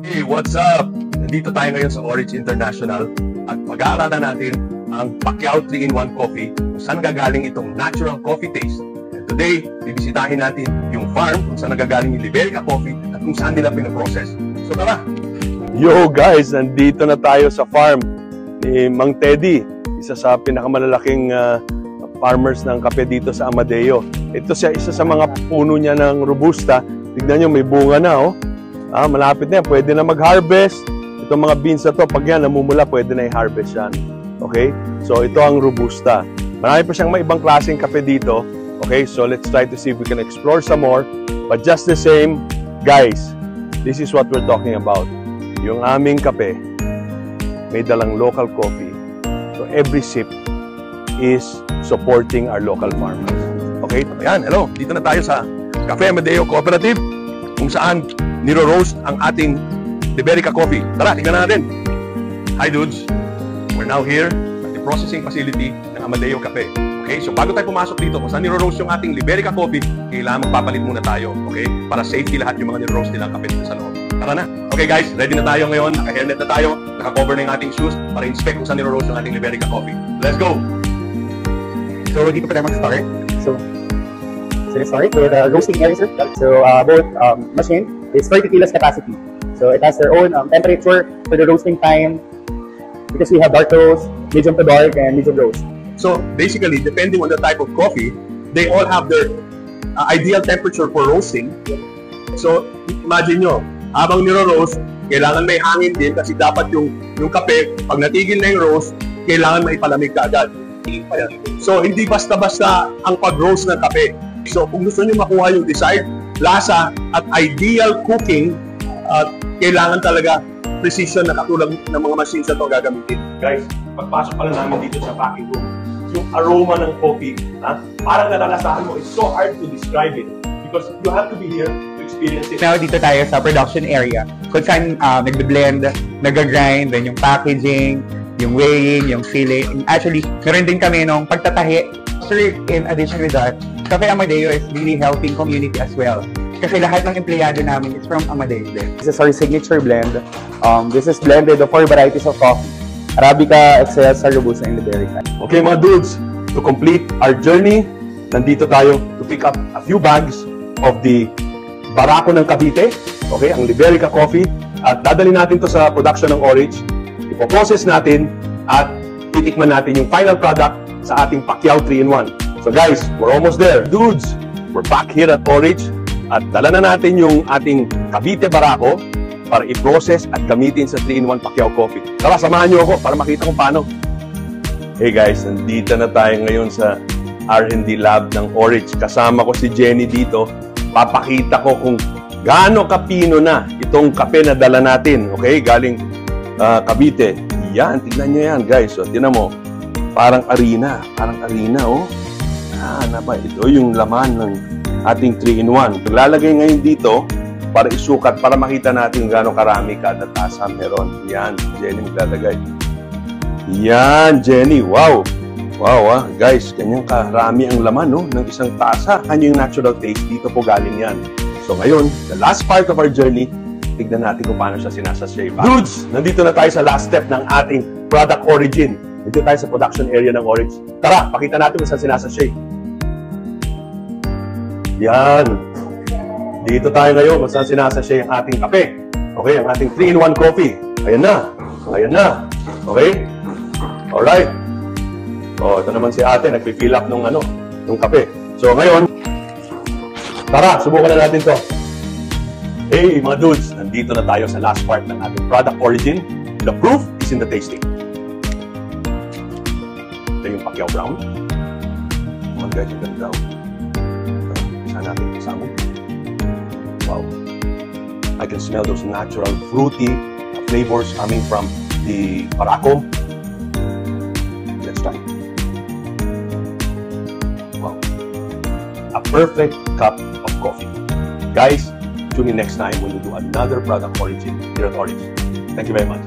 Hey, what's up? Nandito tayo ngayon sa Orange International at pag-aaralan natin ang Pacquiao 3-in-1 Coffee kung saan nagagaling itong natural coffee taste. And today, bibisitahin natin yung farm kung saan nagagaling yung Liberica Coffee at kung saan nila pinaprocess. So tara! Yo guys, nandito na tayo sa farm ni Mang Teddy, isa sa pinakamalalaking farmers ng kape dito sa Amadeo. Ito siya, isa sa mga puno niya ng Robusta. Tignan nyo, may bunga na oh. Malapit na yan, pwede na mag-harvest. Itong mga beans na to, pag yan namumula, pwede na i-harvest yan. Okay? So ito ang Robusta. Marami pa siyang may ibang klaseng kape dito. Okay? So let's try to see if we can explore some more. But just the same, guys, this is what we're talking about. Yung aming kape, may dalang local coffee. So every sip is supporting our local farmers. Okay? Ayan, hello. Dito na tayo sa Cafe Amadeo Cooperative kung saan niro-roast ang ating Liberica Coffee. Tara, tingnan natin. Hi dudes. We're now here at the processing facility ng Amadeo Cafe. Okay? So bago tayo pumasok dito kung saan niro-roast yung ating Liberica Coffee, kailangan magpapalit muna tayo. Okay? Para safety lahat yung mga niro-roast nilang kape dito sa loob. Tara na. Okay guys, ready na tayo ngayon. Naka-hairnet na tayo. Naka-cover na yung ating shoes para inspect kung saan niro-roast yung ating Liberica Coffee. Let's go! So dito pa tayo mag-start. So let's start with the roasting area, sir. So both machine is 30 kilos capacity. So it has their own temperature for the roasting time because we have dark roast, medium to dark, and medium roast. So basically, depending on the type of coffee, they all have their ideal temperature for roasting. So imagine nyo, habang niro-roast, kailangan may hangin din kasi dapat yung kape, pag natigil na yung roast, kailangan may palamig ka agad. So hindi basta-basta ang pag-roast ng kape. So kung gusto niyo makuha yung desired lasa at ideal cooking, kailangan talaga precision na katulad ng mga machines na ito gagamitin. Guys, pagpasok pa lang namin dito sa packing room, yung aroma ng coffee, parang nalalasahan mo, it's so hard to describe it because you have to be here to experience it. Now dito tayo sa production area kung saan nagbe-blend, nag-grind, then yung packaging, yung weighing, yung filling. Actually, meron din kami nung pagtatahi. So in addition with that, Cafe Amadeo is really helping community as well. Kasi lahat ng empleyado namin is from Amadeo. This is our signature blend. This is blended of 4 varieties of coffee. Arabica, Excelsa, Robusta, and Liberica. Okay mga dudes, to complete our journey, nandito tayo to pick up a few bags of the Barako ng Cavite, okay, ang Liberica Coffee, at dadalhin natin to sa production ng Orange, ipoprocess natin, at titikman natin yung final product sa ating Pacquiao 3-in-1. So guys, we're almost there. Dudes, we're back here at Orange, at dala na natin yung ating Cavite Barako para i-process at gamitin sa 3-in-1 Pacquiao Coffee. Tara, samahan nyo ako para makita kung paano. Hey guys, nandito na tayo ngayon sa R&D lab ng Orange. Kasama ko si Jenny dito. Papakita ko kung gaano kapino na itong kape na dala natin. Okay, galing Cavite. Yan, tignan nyo yan guys. So, tignan mo, parang arena oh. Ito yung laman ng ating 3-in-1. Paglalagay ngayon dito para isukat, para makita natin gaano karami kada tasa meron. Yan, Jenny maglalagay. Yan, Jenny. Wow! Wow, guys, kanyang karami ang laman no, ng isang tasa. Kanyang natural taste, dito po galing yan. So ngayon, the last part of our journey, tignan natin kung paano siya sinasashay. Dudes, nandito na tayo sa last step ng ating product origin. Dito tayo sa production area ng Orange. Tara, pakita natin kung saan sinasashay. Yan. Dito tayo ngayon kung saan sinasashay ang ating kape. Okay, ang ating 3-in-1 coffee. Ayan na. Ayan na. Okay? Alright. Oh, ito naman si ate, nagpi-fill up nung kape. So ngayon, tara, subukan na natin to. Hey mga dudes, nandito na tayo sa last part ng ating product origin. The proof is in the tasting. Ito yung Pacquiao Brown. Oh guys, yung ganda. Isa natin kasama. Wow. I can smell those natural fruity flavors coming from the Barako. Let's try. Wow. A perfect cup of coffee. Guys, tune in next time when we do another product origin here at Orange. Thank you very much.